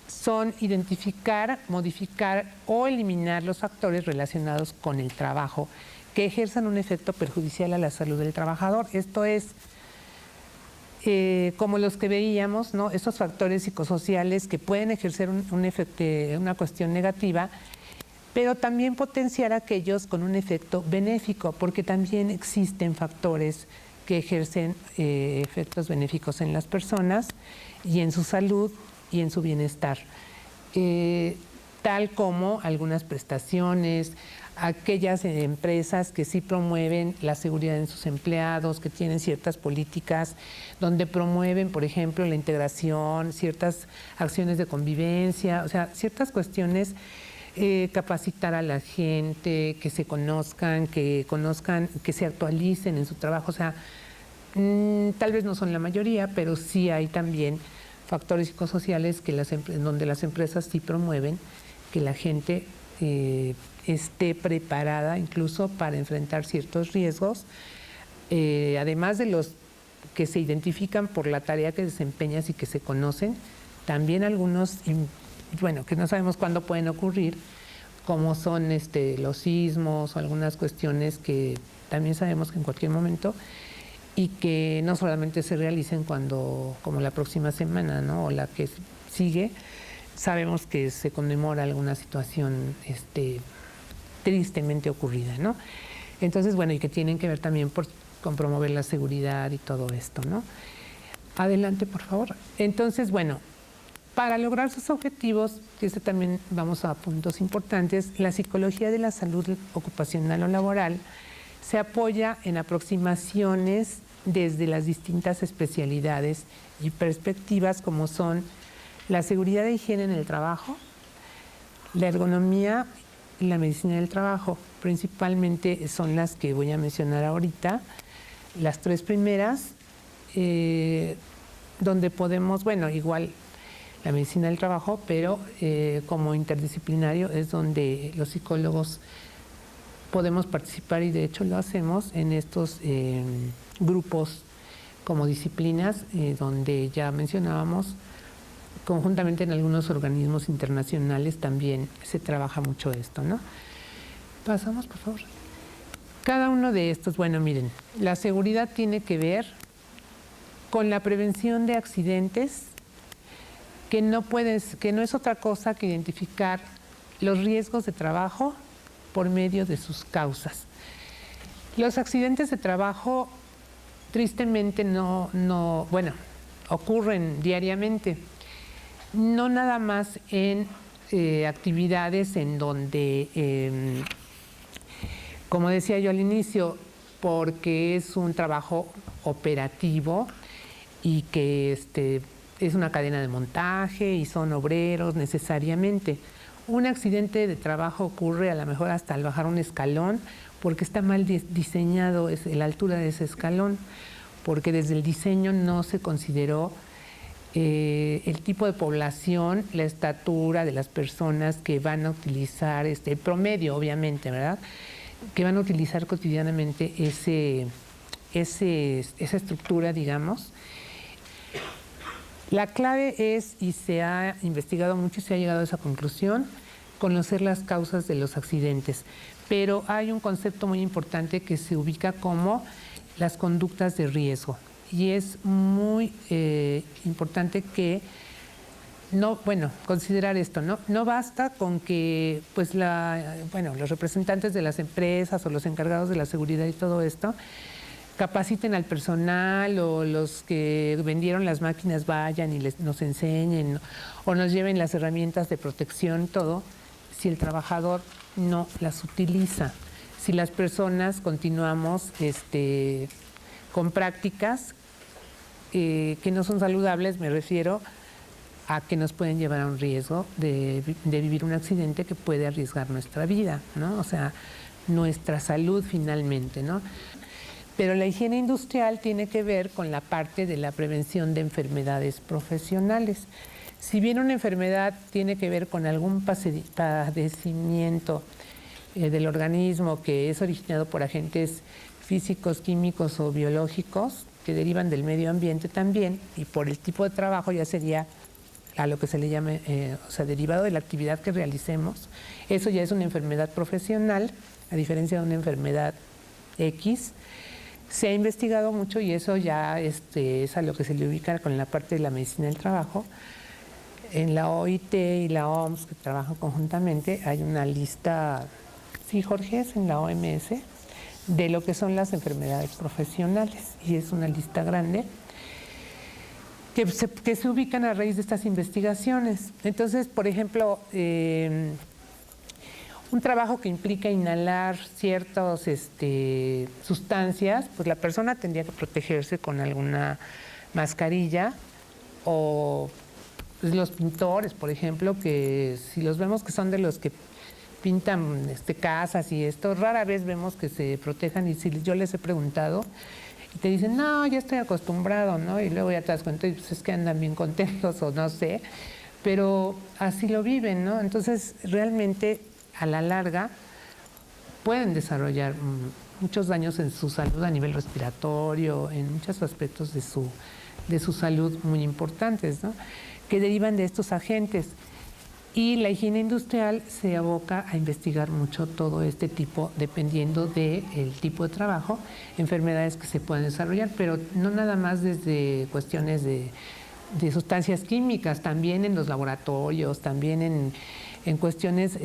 son identificar, modificar o eliminar los factores relacionados con el trabajo que ejerzan un efecto perjudicial a la salud del trabajador. Esto es, como los que veíamos, ¿no? Estos factores psicosociales que pueden ejercer un efecto, una cuestión negativa, pero también potenciar aquellos con un efecto benéfico, porque también existen factores que ejercen efectos benéficos en las personas y en su salud y en su bienestar. tal como algunas prestaciones, aquellas empresas que sí promueven la seguridad en sus empleados, que tienen ciertas políticas donde promueven, por ejemplo, la integración, ciertas acciones de convivencia, o sea, ciertas cuestiones, capacitar a la gente, que se conozcan, que se actualicen en su trabajo, o sea, tal vez no son la mayoría, pero sí hay también factores psicosociales que donde las empresas sí promueven que la gente esté preparada incluso para enfrentar ciertos riesgos, además de los que se identifican por la tarea que desempeñas y que se conocen, también algunos, bueno, que no sabemos cuándo pueden ocurrir, como son los sismos o algunas cuestiones que también sabemos que en cualquier momento, y que no solamente se realicen como la próxima semana, ¿no? O la que sigue, sabemos que se conmemora alguna situación tristemente ocurrida, ¿no? Entonces, bueno, y que tienen que ver también con promover la seguridad y todo esto, ¿no? Adelante, por favor. Entonces, bueno, para lograr sus objetivos, que también vamos a puntos importantes, la psicología de la salud ocupacional o laboral se apoya en aproximaciones desde las distintas especialidades y perspectivas como son la seguridad e higiene en el trabajo, la ergonomía y la medicina del trabajo. Principalmente son las que voy a mencionar ahorita, las tres primeras, donde podemos, bueno, igual la medicina del trabajo, pero como interdisciplinario es donde los psicólogos podemos participar y de hecho lo hacemos en estos grupos como disciplinas, donde ya mencionábamos, conjuntamente en algunos organismos internacionales también se trabaja mucho esto, ¿no? Pasamos, por favor. Cada uno de estos, bueno, miren, la seguridad tiene que ver con la prevención de accidentes, que no es otra cosa que identificar los riesgos de trabajo por medio de sus causas. Los accidentes de trabajo tristemente bueno, ocurren diariamente, no nada más en actividades en donde, como decía yo al inicio, porque es un trabajo operativo y que es una cadena de montaje y son obreros necesariamente. Un accidente de trabajo ocurre a lo mejor hasta al bajar un escalón porque está mal diseñado la altura de ese escalón, porque desde el diseño no se consideró el tipo de población, la estatura de las personas que van a utilizar, el promedio obviamente, ¿verdad?, que van a utilizar cotidianamente esa estructura, digamos. La clave es, y se ha investigado mucho y se ha llegado a esa conclusión, conocer las causas de los accidentes. Pero hay un concepto muy importante que se ubica como las conductas de riesgo. Y es muy importante que considerar esto, ¿no? No basta con que pues los representantes de las empresas o los encargados de la seguridad y todo esto capaciten al personal, o los que vendieron las máquinas vayan y nos enseñen o nos lleven las herramientas de protección, todo, si el trabajador no las utiliza. Si las personas continuamos con prácticas que no son saludables, me refiero a que nos pueden llevar a un riesgo de vivir un accidente que puede arriesgar nuestra vida, ¿no? O sea, nuestra salud finalmente, ¿no? Pero la higiene industrial tiene que ver con la parte de la prevención de enfermedades profesionales. Si bien una enfermedad tiene que ver con algún padecimiento del organismo que es originado por agentes físicos, químicos o biológicos que derivan del medio ambiente también, y por el tipo de trabajo ya sería a lo que se le llame, derivado de la actividad que realicemos, eso ya es una enfermedad profesional, a diferencia de una enfermedad X. Se ha investigado mucho y eso ya es a lo que se le ubica con la parte de la medicina del trabajo. En la OIT y la OMS, que trabajan conjuntamente, hay una lista, sí, Jorge, es en la OMS, de lo que son las enfermedades profesionales, y es una lista grande. que se ubican a raíz de estas investigaciones. Entonces, por ejemplo, un trabajo que implica inhalar ciertas sustancias, pues la persona tendría que protegerse con alguna mascarilla, o pues, los pintores, por ejemplo, que si los vemos que son de los que pintan casas y esto, rara vez vemos que se protejan, y si yo les he preguntado y te dicen, no, ya estoy acostumbrado, ¿no? Y luego ya te das cuenta y pues es que andan bien contentos o no sé, pero así lo viven, ¿no? Entonces, realmente, a la larga, pueden desarrollar muchos daños en su salud a nivel respiratorio, en muchos aspectos de su salud muy importantes, ¿no? Que derivan de estos agentes. Y la higiene industrial se aboca a investigar mucho todo este tipo, dependiendo del tipo de trabajo, enfermedades que se pueden desarrollar, pero no nada más desde cuestiones de sustancias químicas, también en los laboratorios, también en cuestiones,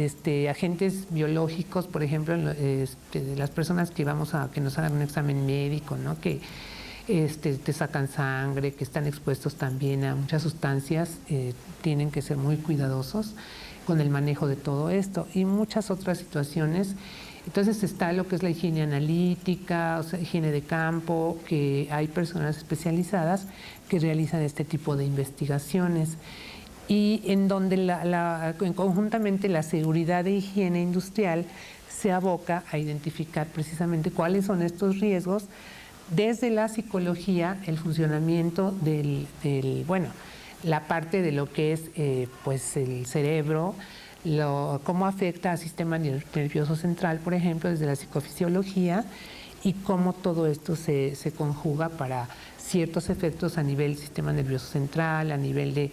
agentes biológicos, por ejemplo, de las personas que vamos a que nos hagan un examen médico, ¿no? Que te sacan sangre, que están expuestos también a muchas sustancias, tienen que ser muy cuidadosos con el manejo de todo esto y muchas otras situaciones. Entonces está lo que es la higiene analítica, o sea, higiene de campo, que hay personas especializadas que realizan este tipo de investigaciones, y en donde conjuntamente la seguridad de higiene industrial se aboca a identificar precisamente cuáles son estos riesgos desde la psicología, el funcionamiento la parte de lo que es pues el cerebro, cómo afecta al sistema nervioso central, por ejemplo, desde la psicofisiología, y cómo todo esto se conjuga para ciertos efectos a nivel sistema nervioso central, a nivel de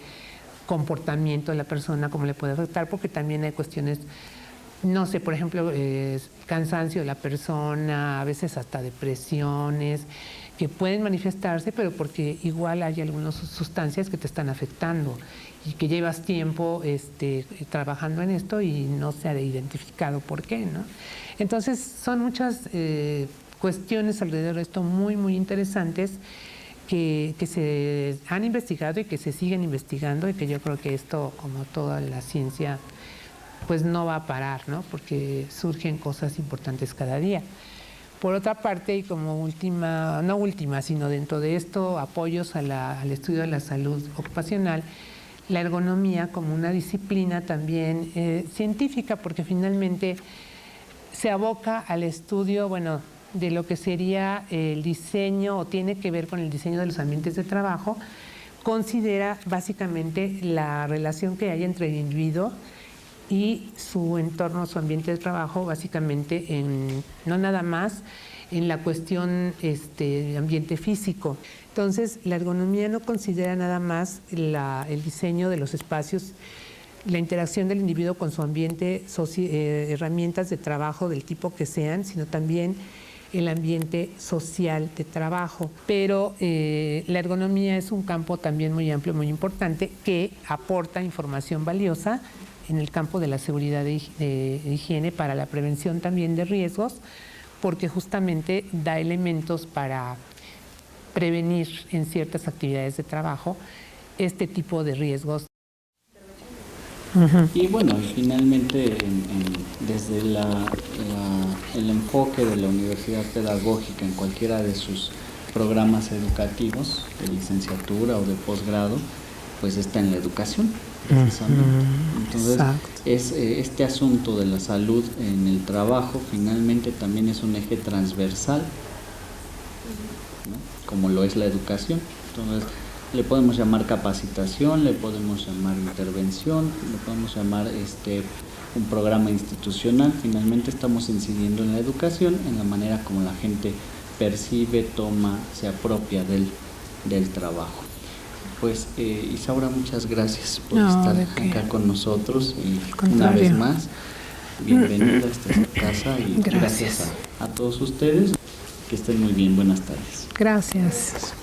comportamiento de la persona, cómo le puede afectar, porque también hay cuestiones, no sé, por ejemplo, cansancio de la persona, a veces hasta depresiones, que pueden manifestarse, pero porque igual hay algunas sustancias que te están afectando y que llevas tiempo trabajando en esto y no se ha identificado por qué, ¿no? Entonces, son muchas cuestiones alrededor de esto muy, muy interesantes que se han investigado y que se siguen investigando, y que yo creo que esto, como toda la ciencia, pues no va a parar, ¿no? Porque surgen cosas importantes cada día. Por otra parte, y como última, no última, sino dentro de esto, apoyos al estudio de la salud ocupacional, la ergonomía como una disciplina también científica, porque finalmente se aboca al estudio, de lo que sería el diseño, o tiene que ver con el diseño de los ambientes de trabajo. Considera básicamente la relación que hay entre el individuo y su entorno, su ambiente de trabajo, básicamente no nada más en la cuestión ambiente físico. Entonces, la ergonomía no considera nada más el diseño de los espacios, la interacción del individuo con su ambiente, herramientas de trabajo del tipo que sean, sino también el ambiente social de trabajo. Pero la ergonomía es un campo también muy amplio, muy importante, que aporta información valiosa en el campo de la seguridad de higiene para la prevención también de riesgos, porque justamente da elementos para prevenir en ciertas actividades de trabajo este tipo de riesgos. Y bueno, finalmente desde el enfoque de la universidad pedagógica en cualquiera de sus programas educativos de licenciatura o de posgrado, pues está en la educación, precisamente. Entonces, este asunto de la salud en el trabajo finalmente también es un eje transversal, ¿no? Como lo es la educación. Entonces, le podemos llamar capacitación, le podemos llamar intervención, le podemos llamar un programa institucional. Finalmente estamos incidiendo en la educación, en la manera como la gente percibe, toma, se apropia del trabajo. Pues Isaura, muchas gracias por estar acá con nosotros, y una vez más, bienvenida a esta casa, y gracias a todos ustedes. Que estén muy bien, buenas tardes. Gracias.